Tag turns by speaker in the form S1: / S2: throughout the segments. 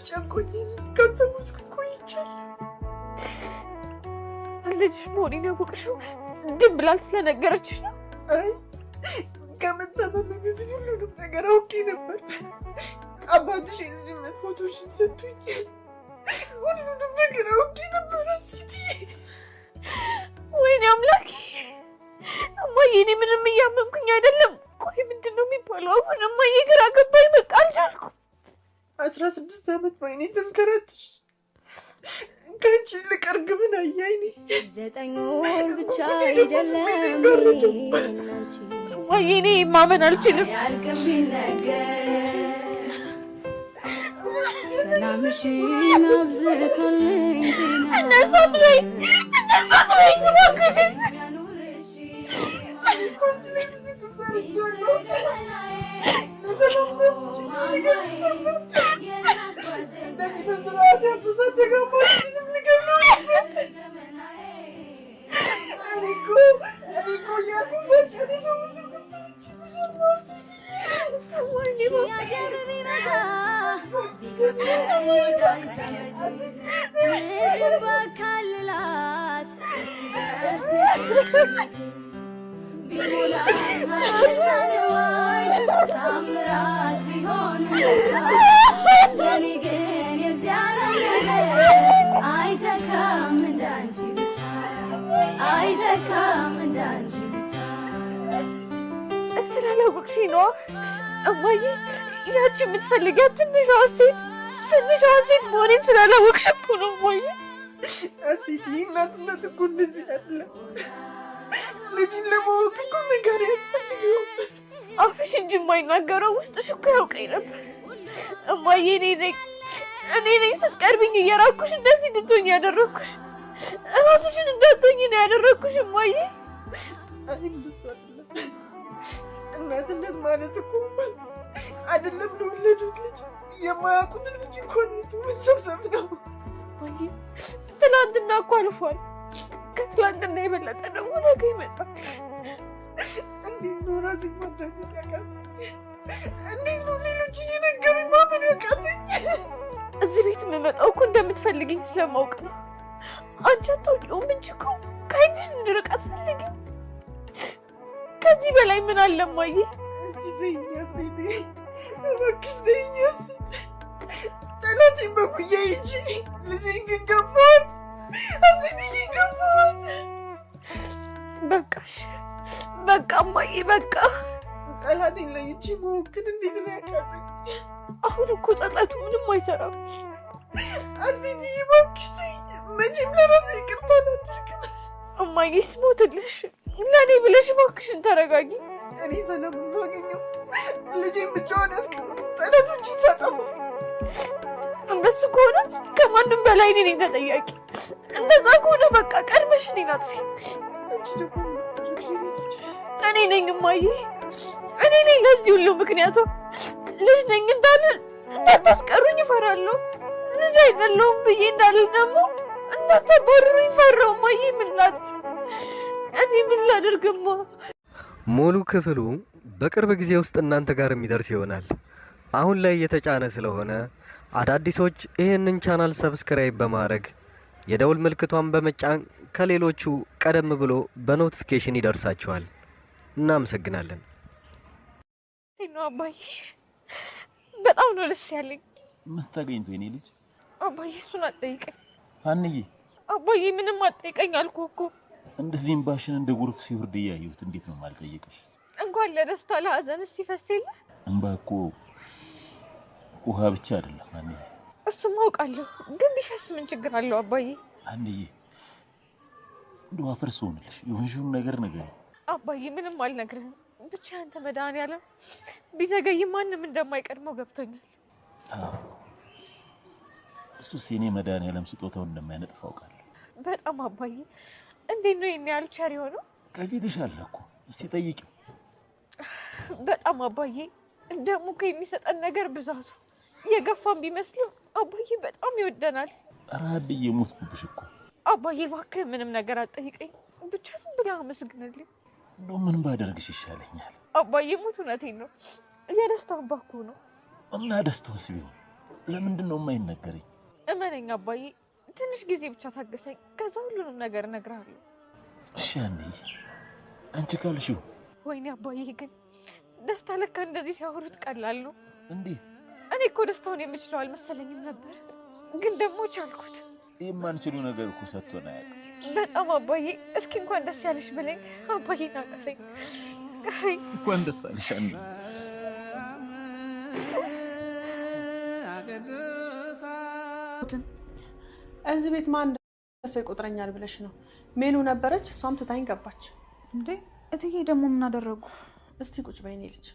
S1: ጨንቆኝ ካስተውስኩ ቆይቻለሁ።
S2: ልጅሽ መሆኔን ያወቅሽው ድም ብላል ስለነገረችሽ ነው?
S1: አይ ከመታመም በፊት ሁሉንም ነገር አውቄ ነበር። አባትሽ የልጅነት ፎቶሽን ሰጥቶኝ ሁሉንም ነገር አውቄ ነበር።
S2: ወይኔ አምላኬ! እማዬ እኔ ምንም እያመንኩኝ አይደለም። ቆይ ምንድን ነው የሚባለው? አሁን እማዬ ግራ ገባኝ። በቃ አልቻልኩም።
S1: 16 ዓመት በዓይኔ ተንከራትሽ ከአንቺ ይልቅ እርግብን አያይኔ
S3: 9 ወር ብቻ አይደለም
S2: እማዬ እኔ ማመን አልችልም።
S3: ያልቅም ቢነገር ሰላምሽን አብዝቶልኝ
S2: እነሷት ላይ እባክሽ ስላላወቅሽ ነው እማዬ ያቺ የምትፈልጊያት ትንሿ ሴት መሆኔን ስላላወቅሽ እኮ ነው እማዬ።
S1: አሴት እናትነት እኮ እንደዚህ አይደለም። ልጅን ለማወቅ እኮ ነገር ያስፈልገው።
S2: አፍሽ እንጂ የማይናገረው ውስጥሽ እኮ ያውቀኝ ነበር እማዬ። እኔ ነኝ ስትቀርቢኝ እየራኩሽ እንደዚህ እንድትሆኝ ያደረኩሽ። እራስሽን እንዳትሆኝ ነው ያደረኩሽ እማዬ።
S1: አይ እንደሱ አይደለም። እናትነት ማለት እኮ አይደለም ለወለዱት ልጅ የማያውቁት ልጅ እኮ መሰብሰብ ነው
S2: እማዬ። ትናንትና እኮ አልፏል። ከትላንትና የበለጠ ደግሞ ነገ ይመጣል።
S1: እንዴት ነው ራሴን ማዳመጥ ያቃተኝ? እንዴት ነው ሌሎች እየነገሩኝ ማመን ያቃተኝ?
S2: እዚህ ቤት የምመጣው እኮ እንደምትፈልግኝ ስለማውቅ ነው። አንቺ አታውቂውም እንጂ እኮ ከአይንሽ እንድርቅ አትፈልጊም። ከዚህ በላይ ምን አለ እማዬ?
S1: እስቲ ተይኝ አሴቴ፣ እባክሽ ተይኝ አሴቴ። ጠላቴን በጉያ ይዤ ልጄን ግን ገፋኋት አሴቴ፣ ገፋኋት።
S2: በቃሽ፣ በቃ እማዬ፣ በቃ።
S1: ጠላቴን ለይቼ ማወቅ ግን እንዴት ነው ያቃተኝ?
S2: አሁን እኮ ጸጸቱ ምንም አይሰራም
S1: አሴቴ፣ እባክሽ ተይኝ። መቼም ለራሴ ይቅርታ አላደርግም
S2: እማዬ። ስሞትልሽ ለእኔ ብለሽ እባክሽን ተረጋጊ።
S1: እኔ ሰላም የማገኘው ልጄን ብቻዋን ያስቀምጡ ጠላቶች ይሳጠፉ።
S2: እንደሱ ከሆነ ከማንም በላይ እኔ ነኝ ተጠያቂ። እንደዛ ከሆነ በቃ ቀድመሽ እኔን አጥፊ።
S1: አንቺ ደግሞ
S2: እኔ ነኝ እማዬ፣ እኔ ነኝ ለዚህ ሁሉ ምክንያቷ። ልጅ ነኝ እንዳልል እንዳታስቀሩኝ እፈራለሁ። ልጅ አይደለሁም ብዬ እንዳልል ደግሞ እንዳታባርሩኝ ፈራሁ እማዬ። እኔ ምን ላደርግማ?
S4: ሙሉ ክፍሉ በቅርብ ጊዜ ውስጥ እናንተ ጋር የሚደርስ ይሆናል። አሁን ላይ እየተጫነ ስለሆነ አዳዲሶች ይህንን ቻናል ሰብስክራይብ በማድረግ የደውል ምልክቷን በመጫን ከሌሎቹ ቀደም ብሎ በኖቲፊኬሽን ይደርሳችኋል። እናመሰግናለን።
S2: አባዬ በጣም ነው ደስ ያለኝ።
S5: ምን ተገኝቶ የኔ ልጅ?
S2: አባዬ እሱን አትጠይቀኝ።
S5: አንዬ
S2: አባዬ ምንም አትጠይቀኝ አልኩህ እኮ።
S5: እንደዚህ እንባሽን እንደ ጎርፍ ሲወርድ እያየሁት እንዴት ነው ማልጠይቅሽ?
S2: እንኳን ለደስታ ለሀዘንስ ሲፈስ የለ።
S5: እንባ እኮ ውሃ ብቻ አይደለም አንዬ።
S2: እሱም አውቃለሁ፣ ግን ቢፈስ ምን ችግር አለው አባዬ?
S5: አንዬ እንደው አፈርስ ሆነልሽ የሆንሽውን ነገር ነገር
S2: አባዬ ምንም አልነግርህም። ብቻ አንተ መድኃኒዓለም ቢዘገይ ማንም እንደማይቀድመው ገብቶኛል።
S5: እሱስ የኔ መድኃኒዓለም ስጦታውን እንደማይነጥፍ አውቃለሁ።
S2: በጣም አባዬ። እንዴት ነው የኔ አልቸር የሆነው?
S5: ከፊትሽ አለ እኮ እስቲ ጠይቂው።
S2: በጣም አባዬ። ደግሞ እኮ የሚሰጠን ነገር ብዛቱ የገፋን ቢመስልም አባዬ በጣም ይወደናል።
S5: ራድዬ ሞትኩብሽ እኮ
S2: አባዬ። እባክህ ምንም ነገር አትጠይቀኝ፣ ብቻ ዝም ብለህ አመስግንልኝ።
S5: እንደው ምን ባደርግሽ ይሻለኛል?
S2: አባዬ ሞት እውነቴን ነው። የደስታው አባ እኮ ነው።
S5: እና ደስታውስ ቢሆን ለምንድን ነው የማይነገረኝ?
S2: እመነኝ አባዬ ትንሽ ጊዜ ብቻ ታገሰኝ ከዛ ሁሉንም ነገር እነግርሃለሁ
S5: እሺ አንዬ አንቺ ካልሽው
S2: ወይኔ አባዬ ግን ደስታ ለካ እንደዚህ ሲያወሩት ቀላል ነው
S5: እንዴት
S2: እኔ እኮ ደስታውን የምችለው አልመሰለኝም ነበር ግን ደግሞ ቻልኩት
S5: የማንችለው ነገር እኮ ሰጥቶና ያውቃል
S2: በጣም አባዬ እስኪ እንኳን ደስ ያለሽ በለኝ አባዬ ናቀፈኝ
S5: እንኳን ደስ አለሽ አንዬ
S1: እዚህ ቤት ማን ሰው ይቆጥረኛል ብለሽ ነው ሜሉ ነበረች እሷም ትታኝ ገባች
S2: እንዴ እትዬ ደግሞ ምን አደረጉ
S1: እስቲ ቁጭ በይኔ ልጅ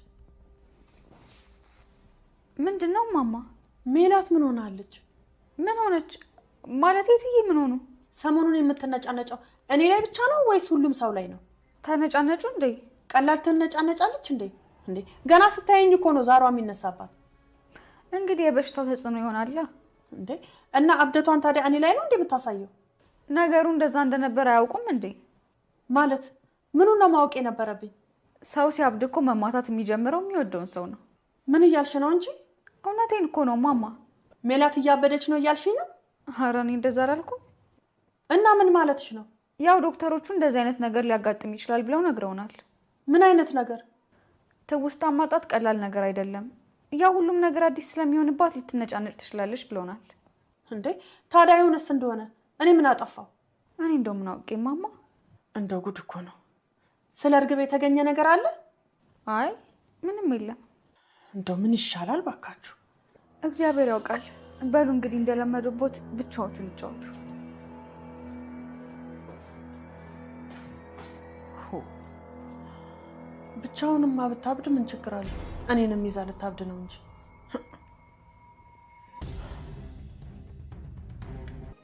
S2: ምንድነው ማማ
S1: ሜላት ምን ሆናለች
S2: ምን ሆነች ማለት እትዬ ምን ሆኑ
S1: ሰሞኑን የምትነጫነጨው እኔ ላይ ብቻ ነው ወይስ ሁሉም ሰው ላይ ነው
S2: ተነጫነጩ እንዴ
S1: ቀላል ተነጫነጫለች እንዴ ገና ስታየኝ እኮ ነው ዛሯ የሚነሳባት
S2: እንግዲህ የበሽታው ተጽዕኖ ይሆናል
S1: እንዴ እና አብደቷን ታዲያ እኔ ላይ ነው እንዴ የምታሳየው
S2: ነገሩ እንደዛ እንደነበር አያውቁም እንዴ
S1: ማለት ምኑን ነው ማወቅ የነበረብኝ
S2: ሰው ሲያብድ እኮ መማታት የሚጀምረው የሚወደውን ሰው ነው
S1: ምን እያልሽ ነው እንጂ
S2: እውነቴን እኮ ነው ማማ
S1: ሜላት እያበደች ነው እያልሽኝ ነው
S2: ኧረ እኔ እንደዛ አላልኩም
S1: እና ምን ማለትሽ ነው
S2: ያው ዶክተሮቹ እንደዚህ አይነት ነገር ሊያጋጥም ይችላል ብለው ነግረውናል
S1: ምን አይነት ነገር
S2: ትውስታ ማጣት ቀላል ነገር አይደለም ያው ሁሉም ነገር አዲስ ስለሚሆንባት ልትነጫነጭ ትችላለች ብለውናል
S1: እንዴ ታዲያ ይሁንስ እንደሆነ እኔ ምን አጠፋው
S2: እኔ እንደው ምን አውቄ ማማ
S1: እንደው ጉድ እኮ ነው ስለ እርግብ የተገኘ ነገር አለ
S2: አይ ምንም የለም
S1: እንደው ምን ይሻላል ባካችሁ
S2: እግዚአብሔር ያውቃል በሉ እንግዲህ እንደለመዱበት ብቻዎትን ይጫወቱ
S1: ብቻውንማ ብታብድ ምን ችግር አለ እኔንም ይዛ ልታብድ ነው እንጂ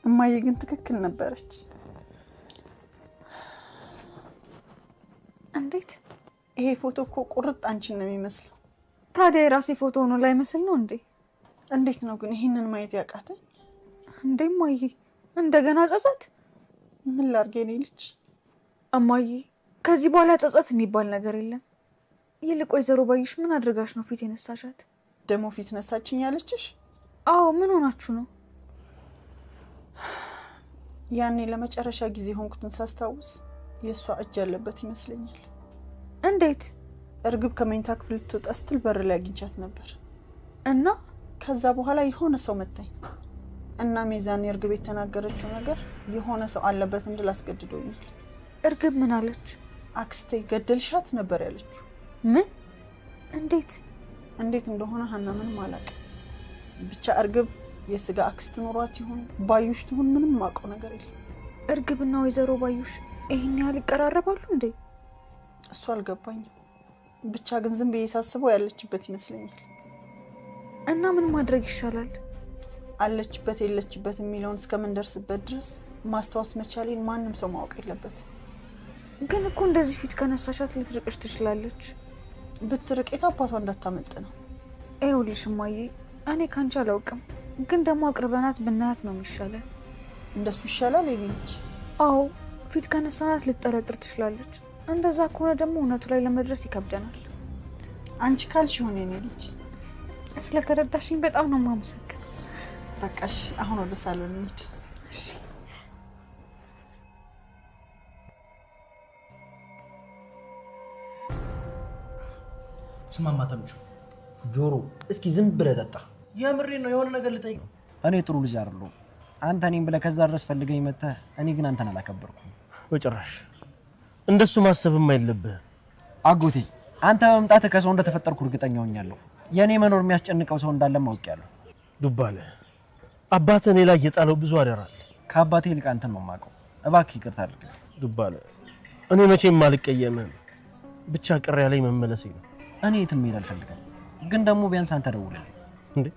S6: እማዬ ግን ትክክል ነበረች
S2: እንዴት
S6: ይሄ ፎቶ እኮ ቁርጥ አንቺን ነው የሚመስለው
S2: ታዲያ የራሴ ፎቶ ሆኖ ላይ መስል ነው እንዴ
S6: እንዴት ነው ግን ይሄንን ማየት ያቃተኝ
S2: እንዴ እማዬ እንደገና ጸጸት
S6: ምን ላድርግ የኔ ልጅ
S2: እማዬ ከዚህ በኋላ ጸጸት የሚባል ነገር የለም ይልቅ ወይዘሮ ባዩሽ ምን አድርጋሽ ነው ፊት የነሳሻት
S6: ደሞ ፊት ነሳችኝ ያለችሽ
S2: አዎ ምን ሆናችሁ ነው
S6: ያኔ ለመጨረሻ ጊዜ ሆንኩትን ሳስታውስ የሷ እጅ ያለበት ይመስለኛል
S2: እንዴት
S6: እርግብ ከመኝታ ክፍል ትወጣ ስትል በር ላይ አግኝቻት ነበር
S2: እና
S6: ከዛ በኋላ የሆነ ሰው መታኝ እና ሚዛን እርግብ የተናገረችው ነገር የሆነ ሰው አለበት እንድል አስገድዶኛል
S2: እርግብ ምን አለች
S6: አክስቴ ገደልሻት ነበር ያለችው
S2: ምን እንዴት
S6: እንደሆነ ሀና ምንም አላውቅም ብቻ እርግብ የስጋ አክስት ኖሯት ይሁን ባዩሽ ትሁን ምንም ማውቀው ነገር የለም
S2: እርግብና ወይዘሮ ባዩሽ ይሄን ያህል ይቀራረባሉ እንዴ
S6: እሱ አልገባኝም ብቻ ግን ዝም ብዬ ሳስበው ያለችበት ይመስለኛል
S2: እና ምን ማድረግ ይሻላል
S6: አለችበት የለችበት የሚለውን እስከምንደርስበት ድረስ ማስተዋስ መቻሌን ማንም ሰው ማወቅ የለበት
S2: ግን እኮ እንደዚህ ፊት ከነሳሻት ልትርቅሽ ትችላለች
S6: ብትርቅ የታባቷ እንዳታመልጥ ነው
S2: ይኸውልሽ እማዬ እኔ ካንቺ አላውቅም ግን ደግሞ አቅርበናት ብናያት ነው የሚሻለው
S6: እንደሱ ይሻላል ይልኝ
S2: አዎ ፊት ከነሳናት ልትጠረጥር ትችላለች እንደዛ ከሆነ ደግሞ እውነቱ ላይ ለመድረስ ይከብደናል
S6: አንቺ ካልሽ ሆነ የኔ ልጅ
S2: ስለተረዳሽኝ በጣም ነው የማመሰግነው
S6: በቃሽ አሁን ወደ ሳሎን እንሂድ
S2: እሺ
S7: ስማማ ተምቹ
S4: ጆሮ እስኪ ዝም ብለህ ጠጣ
S7: የምሬ ነው የሆነ ነገር ልጠይቅ
S4: እኔ ጥሩ ልጅ አይደለሁ አንተ እኔን ብለህ ከዛ ድረስ ፈልገኝ መተህ እኔ ግን አንተን አላከበርኩም
S7: በጭራሽ እንደሱ ማሰብም አይለብህ
S4: አጎቴ አንተ በመምጣትህ ከሰው እንደተፈጠርኩ እርግጠኛ ሆኛለሁ የኔ መኖር የሚያስጨንቀው ሰው እንዳለም አውቄያለሁ
S7: ዱባለ አባትህ እኔ ላይ የጣለው ብዙ አደራል
S4: ከአባቴ ይልቅ አንተን ነው የማውቀው እባክህ ይቅርታ አድርግልኝ
S7: ዱባለ እኔ መቼም አልቀየምህም ብቻ ቅር ያለኝ መመለሴ ነው
S4: እኔ የትም መሄድ አልፈልግም ግን ደግሞ ቢያንስ አንተ ደውልልኝ
S7: እንዴ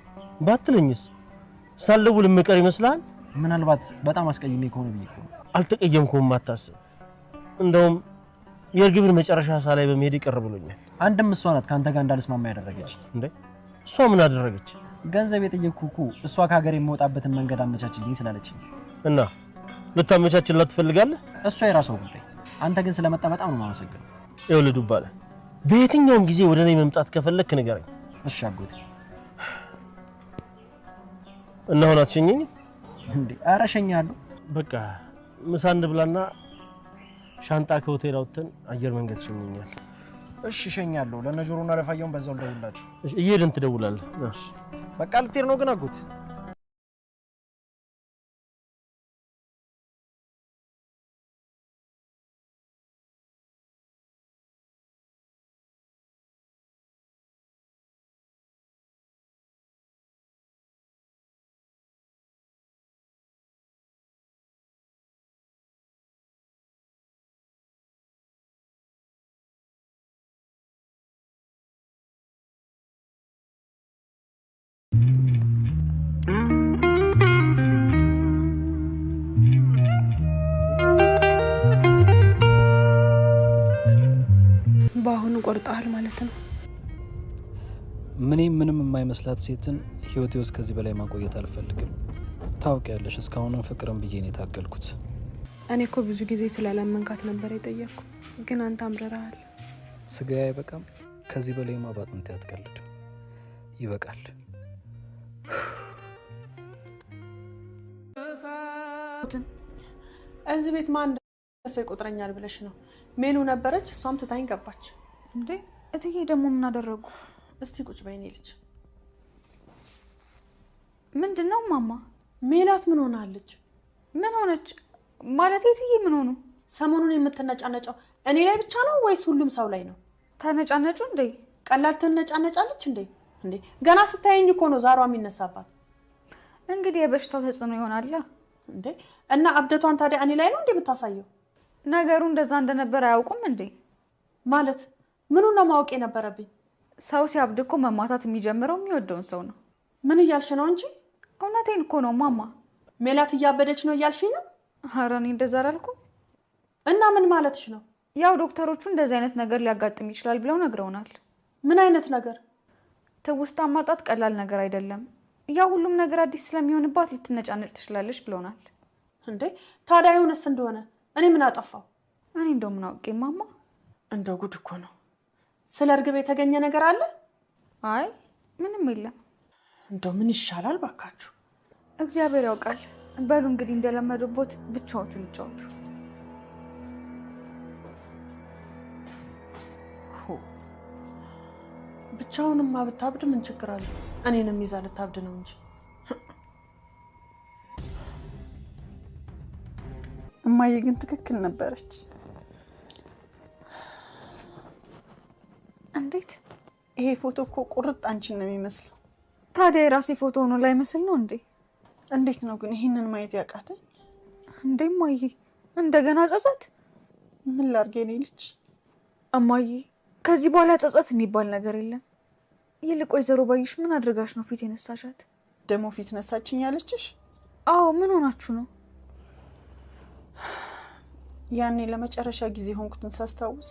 S7: ባትለኝስ ሳልደውል የምቀር ይመስላል
S4: ምናልባት በጣም አስቀይሜ ከሆነ ብዬ እኮ
S7: አልተቀየምኩም አታስብ እንደውም የእርግብን መጨረሻ ሳላይ በመሄድ ይቀር ብሎኛል
S4: አንድም እሷ ናት ካንተ ጋር እንዳልስማማ ያደረገች
S7: እንዴ እሷ ምን አደረገች
S4: ገንዘብ የጠየቅኩህ እኮ እሷ ከሀገር የምወጣበትን መንገድ አመቻችልኝ ስላለችኝ
S7: እና ልታመቻችላት ትፈልጋለህ
S4: እሷ የራሷ ጉዳይ አንተ ግን ስለመጣ በጣም ነው የማመሰግነው
S7: ይኸውልህ ዱባለ በየትኛውም ጊዜ ወደ እኔ መምጣት ከፈለክ ንገረኝ
S4: እሺ አጎቴ
S7: እና ሆነ አትሸኘኝ
S8: እንዴ? ኧረ እሸኛለሁ።
S7: በቃ ምሳ እንብላና ሻንጣ ከሆቴል አውጥተን አየር መንገድ ሸኘኛል።
S8: እሺ እሸኛለሁ። ለነጆሮና ለፋየውን በዛው ልደውልላችሁ።
S7: እየሄድን ትደውላለህ። እሺ
S8: በቃ ልትሄድ ነው ግን አጎት?
S9: በአሁኑ ቆርጣል ማለት ነው።
S10: ምንም የማይመስላት ሴትን ህይወቴ ውስጥ ከዚህ በላይ ማቆየት አልፈልግም። ታውቂያለሽ፣ እስካሁንም ፍቅርን ብዬ ነው የታገልኩት።
S9: እኔ እኮ ብዙ ጊዜ ስላለመንካት ነበር የጠየቅኩ፣ ግን አንተ አምርረሃል።
S10: ስጋዬ አይበቃም? ከዚህ በላይ ማባጥንት ያትቀልድ። ይበቃል።
S6: እዚህ ቤት ማን ሰው ይቆጥረኛል ብለሽ ነው? ሜሉ ነበረች፣ እሷም ትታኝ ገባች።
S2: እንዴ እትዬ ደግሞ ምን አደረጉ?
S6: እስቲ ቁጭ በይኔ ልጅ።
S2: ምንድነው ማማ?
S6: ሜላት ምን ሆናለች?
S2: ምን ሆነች ማለት? እትዬ ምን ሆኑ?
S6: ሰሞኑን የምትነጫነጫው እኔ ላይ ብቻ ነው ወይስ ሁሉም ሰው ላይ ነው?
S2: ተነጫነጩ እንዴ?
S6: ቀላል ትነጫነጫለች እንዴ? እንዴ ገና ስታየኝ እኮ ነው ዛሯ የሚነሳባት።
S2: እንግዲህ የበሽታው ተጽዕኖ ይሆናል
S6: እንዴ። እና አብደቷን ታዲያ እኔ ላይ ነው እንዴ የምታሳየው?
S2: ነገሩ እንደዛ እንደነበር አያውቁም እንዴ?
S6: ማለት ምኑን ነው ማወቅ የነበረብኝ?
S2: ሰው ሲያብድ እኮ መማታት የሚጀምረው የሚወደውን ሰው ነው።
S6: ምን እያልሽ ነው እንጂ?
S2: እውነቴን እኮ ነው ማማ።
S6: ሜላት እያበደች ነው እያልሽኝ ነው?
S2: ኧረ እኔ እንደዛ አላልኩም።
S6: እና ምን ማለትሽ ነው?
S2: ያው ዶክተሮቹ እንደዚህ አይነት ነገር ሊያጋጥም ይችላል ብለው ነግረውናል።
S6: ምን አይነት ነገር?
S2: ትውስታ ማጣት ቀላል ነገር አይደለም። ያው ሁሉም ነገር አዲስ ስለሚሆንባት ልትነጫነጭ ትችላለች ብለውናል።
S6: እንዴ ታዲያ ይሁንስ እንደሆነ እኔ ምን አጠፋው?
S2: እኔ እንደው ምን አውቄ ማማ።
S6: እንደው ጉድ እኮ ነው። ስለ እርግብ የተገኘ ነገር አለ?
S2: አይ ምንም የለም።
S6: እንደው ምን ይሻላል ባካችሁ?
S2: እግዚአብሔር ያውቃል። በሉ እንግዲህ እንደለመዱበት ብቻዎትን ይጫወቱ።
S6: ብቻውንማ ብታብድ ምን ችግር አለ? እኔንም ይዛ ልታብድ ነው እንጂ።
S1: እማዬ ግን ትክክል ነበረች።
S2: እንዴት?
S1: ይሄ ፎቶ እኮ ቁርጥ አንቺን ነው የሚመስለው።
S2: ታዲያ የራሴ ፎቶ ሆኖ ላይ መስል ነው እንዴ?
S1: እንዴት ነው ግን ይሄንን ማየት ያቃተኝ?
S2: እንዴ እማዬ እንደገና ጸጸት?
S1: ምን ላድርግ የኔ ልጅ?
S2: እማዬ ከዚህ በኋላ ጸጸት የሚባል ነገር የለም። ይልቅ ወይዘሮ ባዩሽ ምን አድርጋሽ ነው ፊት የነሳሻት?
S1: ደግሞ ፊት ነሳችኝ ያለችሽ?
S2: አዎ ምን ሆናችሁ ነው?
S1: ያኔ ለመጨረሻ ጊዜ ሆንኩትን ሳስታውስ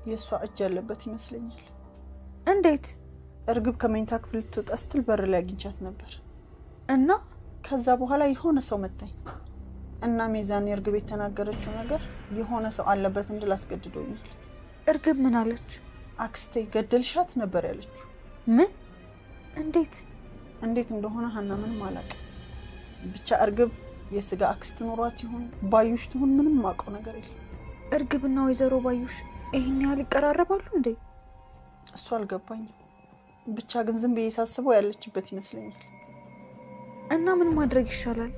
S1: የእሷ እጅ ያለበት ይመስለኛል።
S2: እንዴት?
S1: እርግብ ከመኝታ ክፍል ልትወጣ ስትል በር ላይ አግኝቻት ነበር
S2: እና
S1: ከዛ በኋላ የሆነ ሰው መታኝ እና ሚዛን እርግብ የተናገረችው ነገር የሆነ ሰው አለበት እንድል አስገድዶኛል።
S2: እርግብ ምን አለች?
S1: አክስቴ ገደልሻት ነበር ያለችው።
S2: ምን? እንዴት
S1: እንደሆነ ሀና ምንም አላውቅም። ብቻ እርግብ የስጋ አክስት ኖሯት ይሁን ባዩሽ ትሁን ምንም ማውቀው ነገር የለም።
S2: እርግብና ወይዘሮ ባዩሽ ይሄን ያህል ይቀራረባሉ እንዴ?
S1: እሱ አልገባኝም። ብቻ ግን ዝም ብዬ ሳስበው ያለችበት ይመስለኛል።
S2: እና ምን ማድረግ ይሻላል?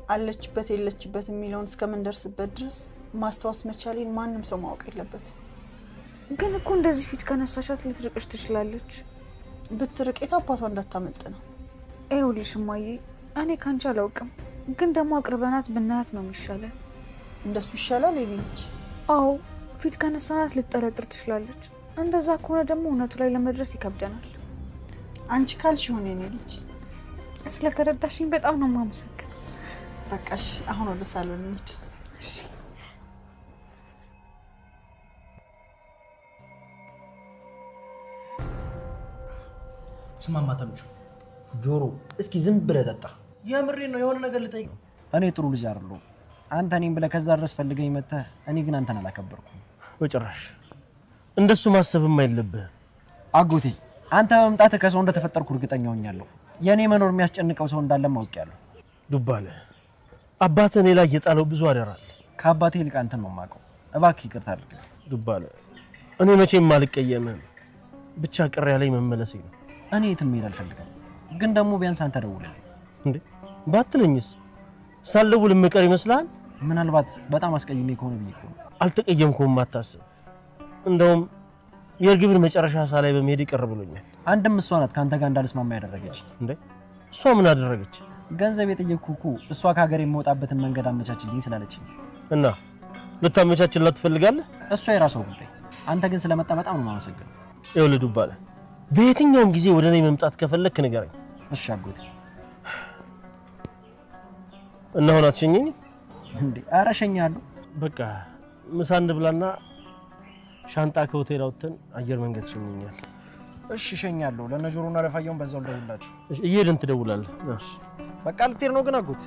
S1: አለችበት የለችበት የሚለውን እስከምንደርስበት ድረስ ማስታወስ መቻሌን ማንም ሰው ማወቅ የለበትም።
S2: ግን እኮ እንደዚህ ፊት ከነሳሻት ልትርቅሽ ትችላለች።
S1: ብትርቅ የታባቷ እንዳታመልጥ ነው።
S2: ይኸውልሽ እማዬ እኔ ካንቺ አላውቅም፣ ግን ደግሞ አቅርበናት ብናያት ነው የሚሻለው።
S1: እንደሱ ይሻላል ይልኝ።
S2: አዎ ፊት ከነሳናት ልትጠረጥር ትችላለች። እንደዛ ከሆነ ደግሞ እውነቱ ላይ ለመድረስ ይከብደናል።
S1: አንቺ ካልሽ ሆነ የኔ ልጅ።
S2: ስለተረዳሽኝ በጣም ነው የማመሰግነው።
S1: በቃሽ አሁን ወደ ሳሎን እንሂድ።
S2: እሺ
S8: ስማማ ተምቹ
S10: ጆሮ እስኪ ዝም ብለህ ጠጣ።
S8: የምሬን ነው። የሆነ ነገር ልጠይቅ።
S10: እኔ ጥሩ ልጅ አይደለሁም። አንተ እኔን ብለህ ከዛ ድረስ ፈልገኝ መተህ፣ እኔ ግን አንተን አላከበርኩም።
S7: በጭራሽ እንደሱ ማሰብም አይለብህም።
S10: አጎቴ አንተ በመምጣትህ ከሰው እንደተፈጠርኩ እርግጠኛ ሆኛለሁ።
S8: የኔ መኖር የሚያስጨንቀው ሰው እንዳለ ማውቂያለሁ።
S7: ዱባለ አባቴ እኔ ላይ የጣለው ብዙ አደራል።
S8: ከአባቴ ይልቅ አንተን ነው የማውቀው። እባክህ ይቅርታ አድርግ።
S7: ዱባለ እኔ መቼም አልቀየምህም። ብቻ ቅር ያለኝ መመለሴ ነው።
S8: እኔ የትም መሄድ አልፈልግም፣ ግን ደግሞ ቢያንስ አንተ ደውልልኝ።
S7: እንዴ ባትለኝስ? ሳልደውል የምቀር ይመስላል?
S8: ምናልባት በጣም አስቀይሜ ከሆነ ብዬ እኮ ነው።
S7: አልተቀየምኩም፣ አታስብ። እንደውም የእርግብን መጨረሻ ሳላይ በመሄድ ይቀር ብሎኛል።
S8: አንድም እሷ ናት ካንተ ጋር እንዳልስማማ ያደረገች።
S7: እንዴ እሷ ምን አደረገች?
S8: ገንዘብ የጠየቅኩህ እኮ እሷ ከሀገር የምወጣበትን መንገድ አመቻችልኝ ስላለችኝ።
S7: እና ልታመቻችላት ትፈልጋለህ?
S8: እሷ የራሷ ጉዳይ። አንተ ግን ስለመጣ በጣም ነው የማመሰግነው።
S7: ይኸውልህ ዱባለ በየትኛውም ጊዜ ወደ እኔ መምጣት ከፈለክ ንገረኝ።
S8: እሺ አጎቴ።
S7: እና አሁን አትሸኘኝ
S8: እንዴ? ኧረ እሸኝሃለሁ።
S7: በቃ ምሳ እንብላና ሻንጣ ከሆቴል አውጥተን አየር መንገድ ሸኘኛል።
S8: እሺ እሸኝሃለሁ። ለነጆሮና ለፋየውን በዛው ልደውልላችሁ።
S7: እሺ እየሄድን ትደውላለህ። እሺ
S8: በቃ ልትሄድ ነው ግን አጎት?